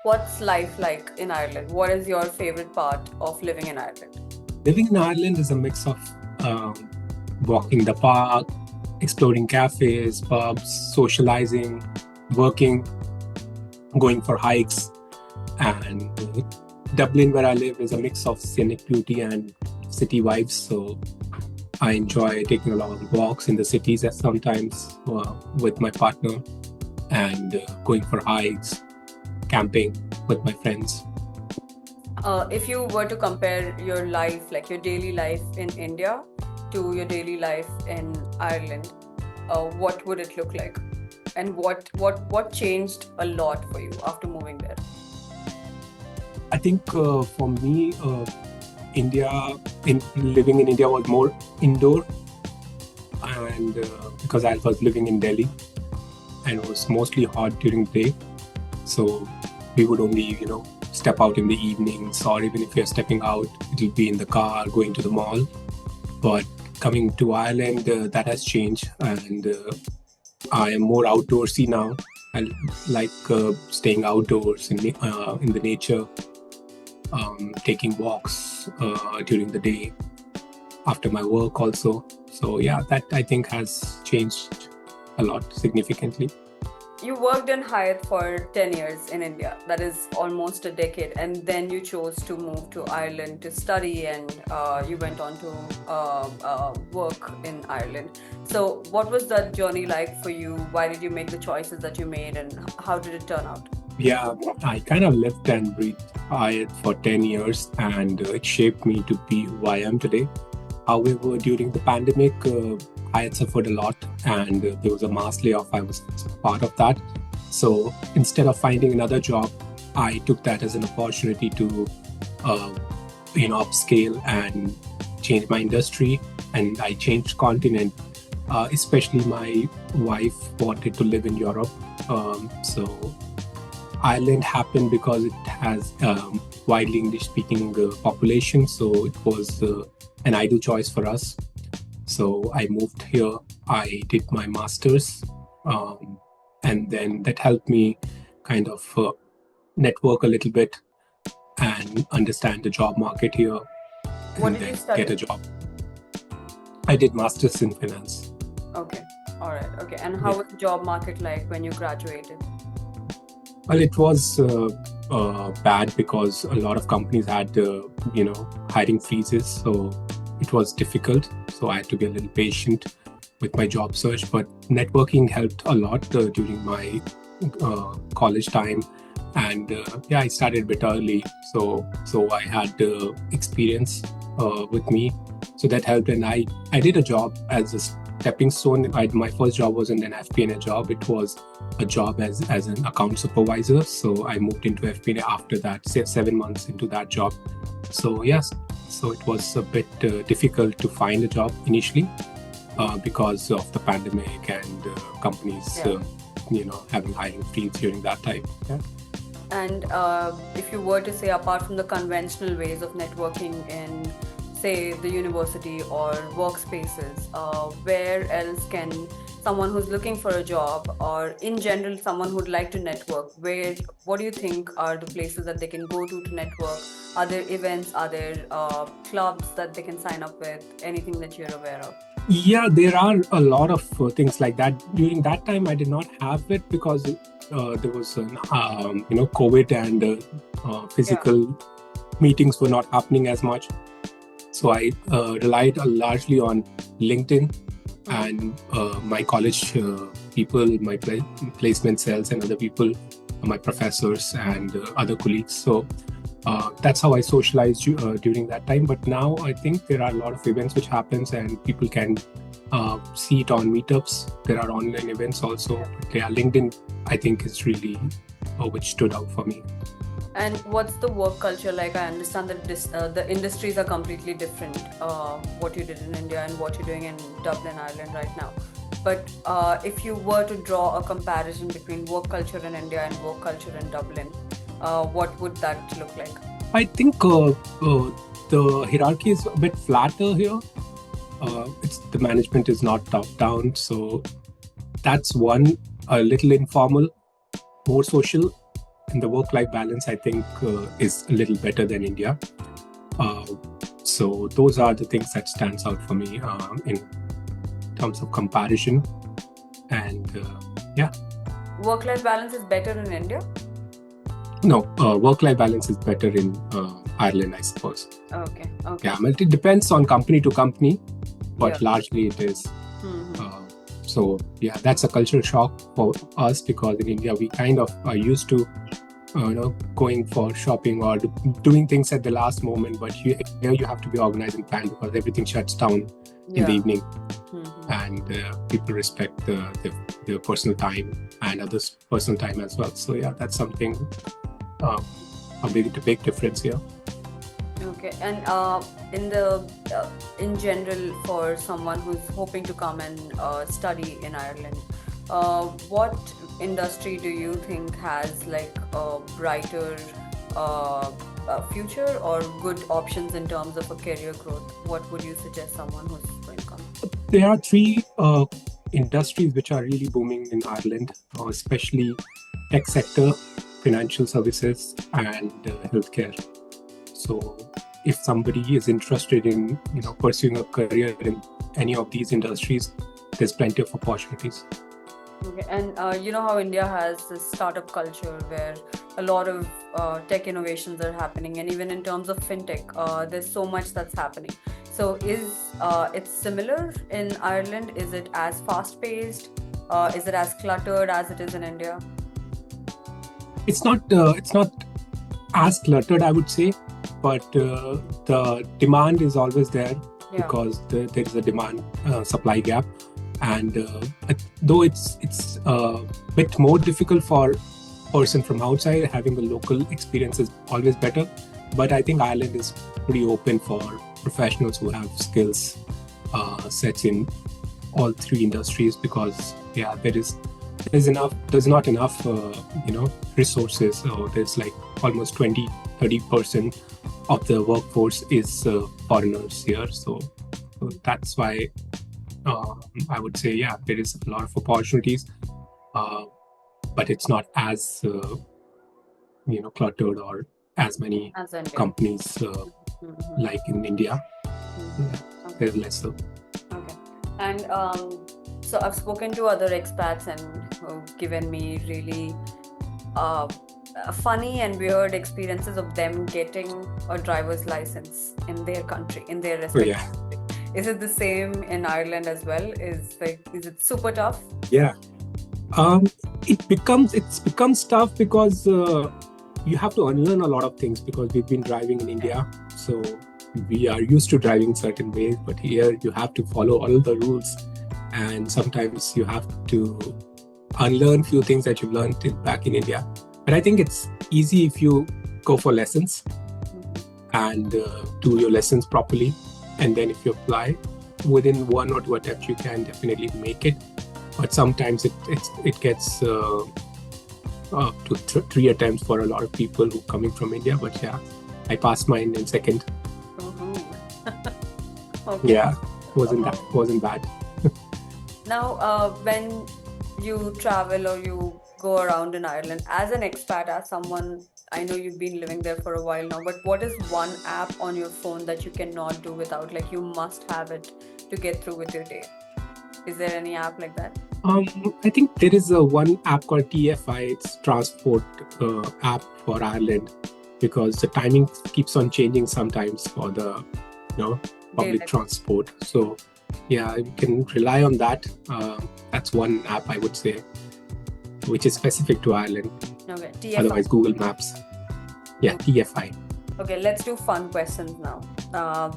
What's life like in Ireland? What is your favorite part of living in Ireland? Living in Ireland is a mix of um, walking the park, exploring cafes, pubs, socializing, working, going for hikes. And Dublin, where I live, is a mix of scenic beauty and city vibes. So I enjoy taking long walks in the cities sometimes with my partner and going for hikes, camping with my friends. If you were to compare your life, like your daily life in India to your daily life in Ireland, what would it look like? And what changed a lot for you after moving there? I think for me, India, living in India was more indoor, and because I was living in Delhi, and it was mostly hot during the day, so we would only step out in the evenings, or even if you're stepping out, it'll be in the car going to the mall. But coming to Ireland, that has changed, and I am more outdoorsy now. I like staying outdoors in the nature, taking walks during the day after my work also. So yeah, that I think has changed a lot significantly. You worked in Hyatt for 10 years in India. That is almost a decade. And then you chose to move to Ireland to study, and you went on to work in Ireland. So what was that journey like for you? Why did you make the choices that you made, and how did it turn out? Yeah, I kind of lived and breathed Hyatt for 10 years, and it shaped me to be who I am today. However, during the pandemic, I had suffered a lot, and there was a mass layoff. I was part of that. So instead of finding another job, I took that as an opportunity to, upscale and change my industry. And I changed continent. Especially my wife wanted to live in Europe. So Ireland happened because it has widely English-speaking population. So it was an ideal choice for us. So I moved here, I did my master's, and then that helped me kind of network a little bit and understand the job market here. What and did you then study? get a job. I did master's in finance. Okay. All right. Okay. And how Yeah. was the job market like when you graduated? Well, it was bad because a lot of companies had, hiring freezes. So it was difficult. So I had to be a little patient with my job search. But networking helped a lot during my college time. And I started a bit early. So I had experience with me. So that helped. And I did a job as a stepping stone. My first job wasn't an FP&A job. It was a job as an account supervisor. So I moved into FP&A after that, 7 months into that job. So yes, so it was a bit difficult to find a job initially because of the pandemic and companies, having hiring freeze during that time. Yeah. And if you were to say, apart from the conventional ways of networking in, say, the university or workspaces, where else can someone who's looking for a job, or in general, someone who'd like to network, what do you think are the places that they can go to network? Are there events? Are there clubs that they can sign up with? Anything that you're aware of? Yeah, there are a lot of things like that. During that time, I did not have it because there was, COVID, and physical meetings were not happening as much. So I relied largely on LinkedIn and my college people, my placement cells, and other people, my professors and other colleagues. So that's how I socialized during that time. But now I think there are a lot of events which happens, and people can see it on meetups. There are online events also. Yeah, LinkedIn, I think, is really which stood out for me. And what's the work culture like? I understand that the industries are completely different, what you did in India and what you're doing in Dublin, Ireland right now. But if you were to draw a comparison between work culture in India and work culture in Dublin, what would that look like? I think the hierarchy is a bit flatter here. The management is not top down, so that's one, a little informal, more social. and the work-life balance, I think, is a little better than India. So those are the things that stands out for me in terms of comparison. And yeah. Work-life balance is better in India? No, work-life balance is better in Ireland, I suppose. Okay. Yeah, I mean, it depends on company to company, but Yeah. largely it is. So yeah, that's a cultural shock for us, because in India we kind of are used to going for shopping or doing things at the last moment, but here you have to be organized and planned, because everything shuts down in the evening. And people respect their personal time and others' personal time as well. So yeah, that's something a big difference here. Okay, and in general, for someone who's hoping to come and study in Ireland, what industry do you think has like a brighter future or good options in terms of a career growth? What would you suggest someone who's going to come? There are three industries which are really booming in Ireland, especially tech sector, financial services, and healthcare. So if somebody is interested in pursuing a career in any of these industries, there's plenty of opportunities. Okay, and you know how India has this startup culture where a lot of tech innovations are happening, and even in terms of fintech, there's so much that's happening. So is it similar in Ireland? Is it as fast-paced? Is it as cluttered as it is in India? It's not as cluttered, I would say, but the demand is always there, because there is a demand supply gap. And though it's a bit more difficult for a person from outside, having a local experience is always better. But I think Ireland is pretty open for professionals who have skills sets in all three industries, because there's not enough resources. So there's like almost 20-30% of the workforce is foreigners here. So that's why I would say, there is a lot of opportunities, but it's not as cluttered or as many companies like in India. There's less so. Okay, and so I've spoken to other expats and who've given me really funny and weird experiences of them getting a driver's license in their country, in their respective country. Is it the same in Ireland as well? Is it super tough? Yeah, it becomes tough because you have to unlearn a lot of things, because we've been driving in India, so we are used to driving certain ways, but here you have to follow all the rules, and sometimes you have to unlearn few things that you've learned back in India. But I think it's easy if you go for lessons and do your lessons properly. And then if you apply within 1 or 2 attempts, you can definitely make it. But sometimes it gets up to 3 attempts for a lot of people who are coming from India. But yeah, I passed mine in second. Okay. Yeah, wasn't bad. Now, when you travel or you go around in Ireland as an expat, as someone, I know you've been living there for a while now, but what is one app on your phone that you cannot do without? Like, you must have it to get through with your day. Is there any app like that? I think there is one app called TFI. It's transport app for Ireland, because the timing keeps on changing sometimes for the public transport. So yeah, you can rely on that. That's one app I would say, which is specific to Ireland. Okay, TFI. Otherwise, Google Maps. Yeah, TFI. Okay, let's do fun questions now. Are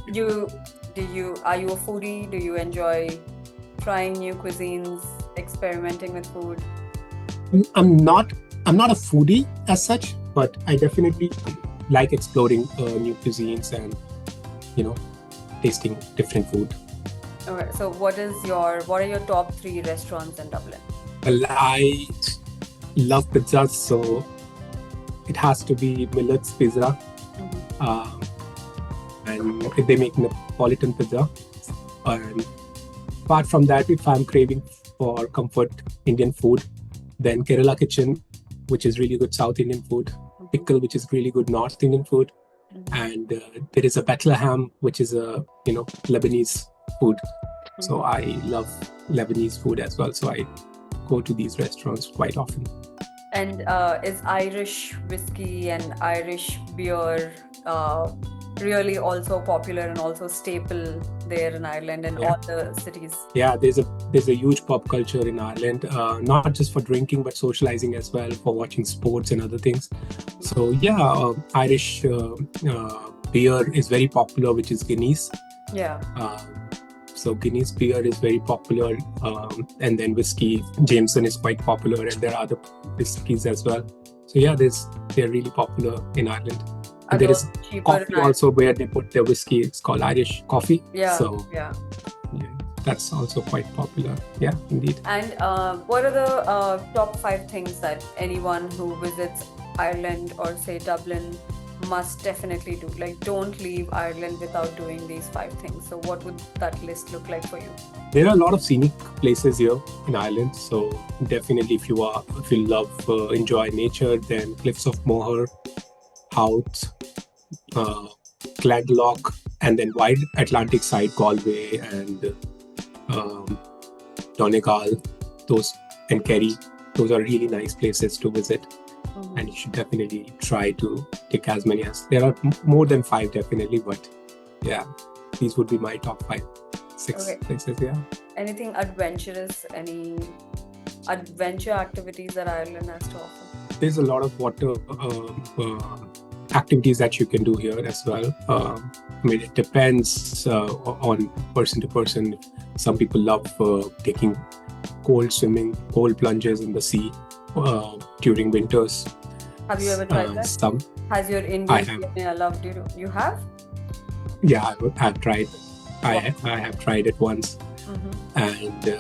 you a foodie? Do you enjoy trying new cuisines, experimenting with food? I'm not a foodie as such, but I definitely like exploring new cuisines and tasting different food. Okay, so what are your top 3 restaurants in Dublin? Well, I love pizzas, so it has to be Millet's Pizza. And they make Napolitan pizza. And apart from that, if I'm craving for comfort Indian food, then Kerala Kitchen which is really good South Indian food, pickle, which is really good North Indian food, and there is a Bethlehem, which is a Lebanese food. So I love Lebanese food as well. So I go to these restaurants quite often. And is Irish whiskey and Irish beer really also popular and also staple there in Ireland and all the cities? Yeah, there's a huge pub culture in Ireland, not just for drinking but socializing as well, for watching sports and other things. So yeah, Irish beer is very popular, which is Guinness. Yeah. So Guinness beer is very popular, and then whiskey, Jameson is quite popular, and there are other whiskeys as well. So yeah, they're really popular in Ireland. And there is coffee also where they put their whiskey. It's called Irish coffee. Yeah. So yeah, that's also quite popular. Yeah, indeed. And what are the top 5 things that anyone who visits Ireland or say Dublin must definitely do? Like, don't leave Ireland without doing these 5 things. So what would that list look like for you? There are a lot of scenic places here in Ireland. So definitely if you love enjoy nature, then Cliffs of Moher, Howth, Glendalough, and then wide Atlantic side, Galway and Donegal, and Kerry. Those are really nice places to visit. And you should definitely try to take as many as. There are more than 5 definitely, but yeah, these would be my top 5, 6 places. Yeah. Anything adventurous? Any adventure activities that Ireland has to offer? There's a lot of water activities that you can do here as well. I mean, it depends on person to person. Some people love taking cold plunges in the sea during winters. Have you ever tried that? Some. Has your Indian DNA loved you? You have? Yeah, I've tried. I have tried it once, and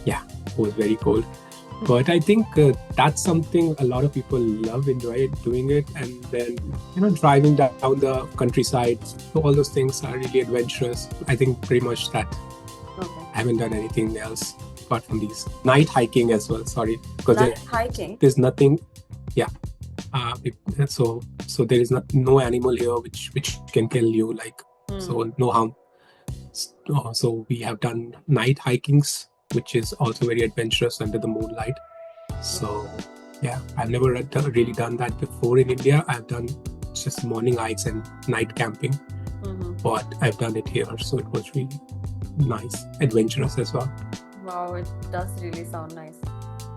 yeah, it was very cold. But I think that's something a lot of people enjoy doing it, and then driving down the countryside. So all those things are really adventurous. I think pretty much that. I haven't done anything else apart from these. Night hiking as well. Sorry, because hiking. There's nothing. Yeah. So there is no animal here which can kill you. So no harm. So we have done night hikings, which is also very adventurous under the moonlight. So yeah, I've never really done that before in India. I've done just morning hikes and night camping, but I've done it here. So it was really nice, adventurous as well. Wow, it does really sound nice.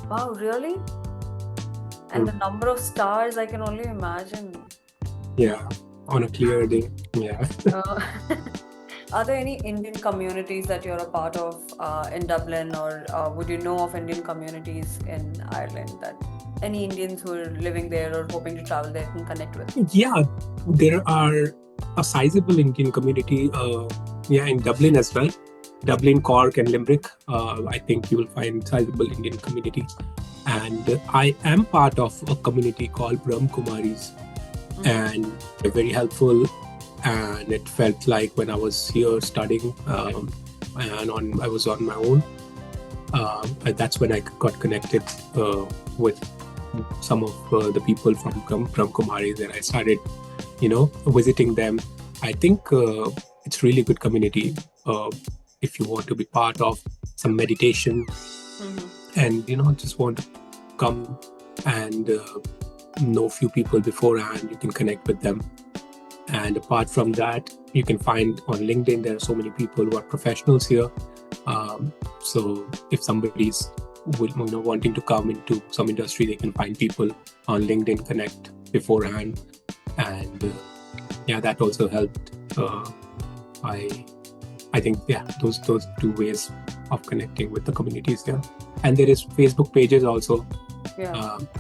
Wow, really? And the number of stars, I can only imagine. Yeah, on a clear day. Yeah. Are there any Indian communities that you're a part of in Dublin, or would you know of Indian communities in Ireland that any Indians who are living there or hoping to travel there can connect with? Yeah, there are a sizable Indian community in Dublin as well. Dublin, Cork and Limerick. I think you will find sizable Indian community. And I am part of a community called Brahma Kumaris, and they're very helpful. And it felt like when I was here studying and I was on my own, that's when I got connected with some of the people from Brahma Kumaris, and I started, visiting them. I think it's really good community if you want to be part of some meditation and just want to come and know a few people beforehand. You can connect with them. And apart from that, you can find on LinkedIn, there are so many people who are professionals here. So if somebody's wanting to come into some industry, they can find people on LinkedIn, connect beforehand. And that also helped. I think, those 2 ways of connecting with the communities here. And there is Facebook pages also.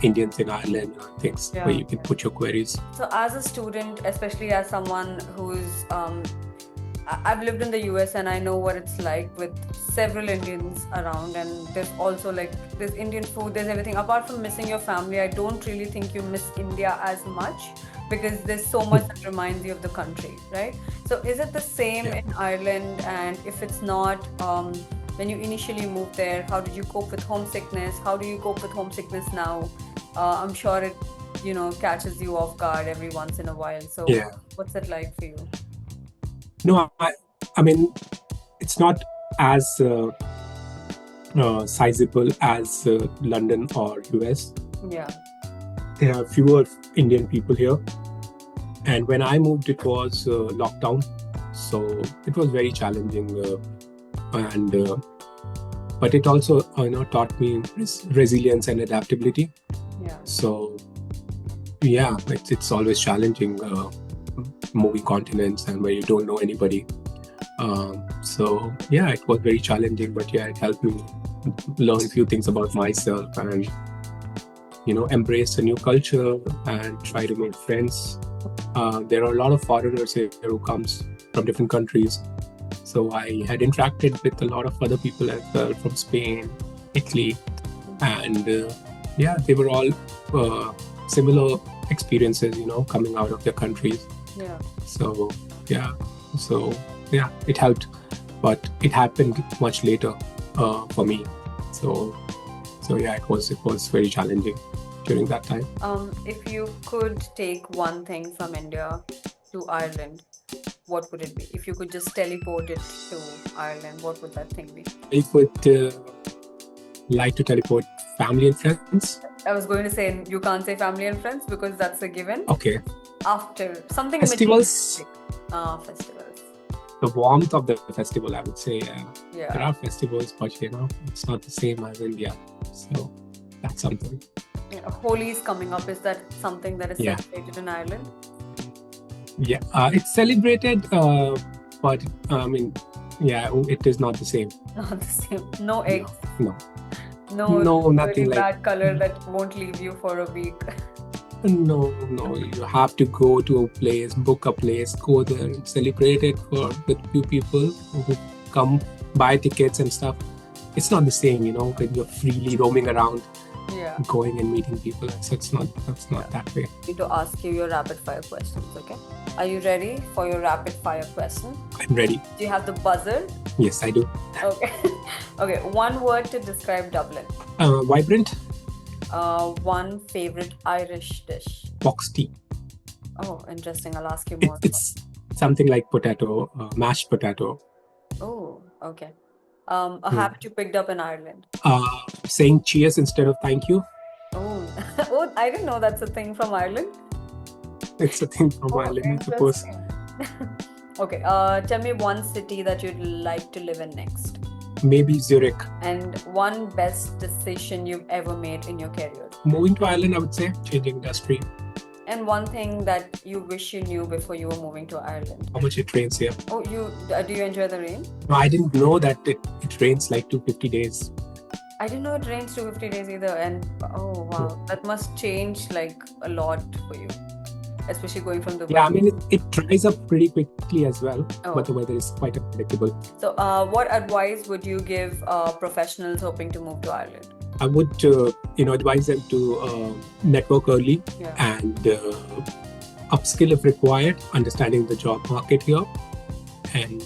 Indians in Ireland and things where you can put your queries. So as a student, especially as someone who's I've lived in the US and I know what it's like with several Indians around, and there's also there's Indian food, there's everything. Apart from missing your family, I don't really think you miss India as much because there's so much that reminds you of the country, right? So is it the same in Ireland? And if it's not, when you initially moved there, how did you cope with homesickness? How do you cope with homesickness now? I'm sure it, catches you off guard every once in a while. So Yeah. what's it like for you? No, I mean, it's not as sizable as London or US. Yeah. There are fewer Indian people here. And when I moved, it was lockdown. So it was very challenging. But it also taught me resilience and adaptability. Yeah. So yeah, it's always challenging moving continents and where you don't know anybody. So yeah, it was very challenging, but yeah, it helped me learn a few things about myself and embrace a new culture and try to make friends. There are a lot of foreigners here who comes from different countries. So I had interacted with a lot of other people as well from Spain, Italy, and yeah, they were all similar experiences, coming out of their countries. Yeah. So yeah, it helped, but it happened much later for me. So yeah, it was very challenging during that time. If you could take one thing from India to Ireland, what would it be? If you could just teleport it to Ireland, what would that thing be? I would like to teleport family and friends. I was going to say you can't say family and friends because that's a given. Okay. After something Festivals. Festivals. The warmth of the festival, I would say. Yeah. There are festivals, but it's not the same as India. So that's something. Yeah, Holi is coming up. Is that something that is Yeah. celebrated in Ireland? Yeah, it's celebrated, but I mean, yeah, it is not the same. Not the same. No eggs. No, No, nothing really like. bad color that won't leave you for a week. No. You have to go to a place, book a place, go there, and celebrate it with few people who come buy tickets and stuff. It's not the same, when you're freely roaming around, Yeah. going and meeting people. So that's not that way. I need to ask you your rapid fire questions, okay? Are you ready for your rapid fire question? I'm ready. Do you have the buzzer? Yes, I do. Okay. Okay, one word to describe Dublin. Vibrant. One favorite Irish dish. Box tea. Oh, interesting. I'll ask you It, more. it's something like potato, mashed potato. Oh, okay. A habit you picked up in Ireland. Saying cheers instead of thank you. Oh, oh, I didn't know that's a thing from Ireland. It's a thing from Ireland, I suppose. Interesting. Okay, tell me one city that you'd like to live in next. Maybe Zurich. And one best decision you've ever made in your career. Moving to Ireland, I would say, changing industry. And one thing that you wish you knew before you were moving to Ireland. How much it rains here. Oh, do you enjoy the rain? No, I didn't know that it rains like 250 days. I didn't know it rains 250 days either. And oh wow, that must change like a lot for you, especially going from Dubai. Yeah, I mean, it dries up pretty quickly as well, Oh. but the weather is quite unpredictable. So, what advice would you give professionals hoping to move to Ireland? I would, advise them to network early Yeah. and upskill if required, understanding the job market here, and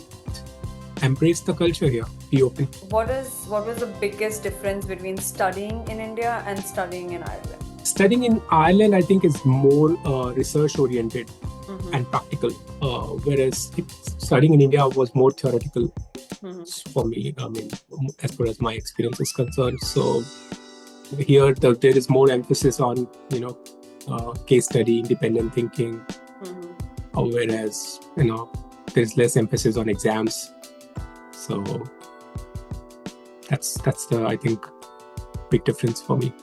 embrace the culture here. Be open. What was the biggest difference between studying in India and studying in Ireland? Studying in Ireland, I think, is more research oriented Mhm. and practical, whereas studying in India was more theoretical Mhm. for me. I mean, as far as my experience is concerned. So here, there is more emphasis on case study, independent thinking, Mhm. whereas there's less emphasis on exams. So that's the, I think, big difference for me.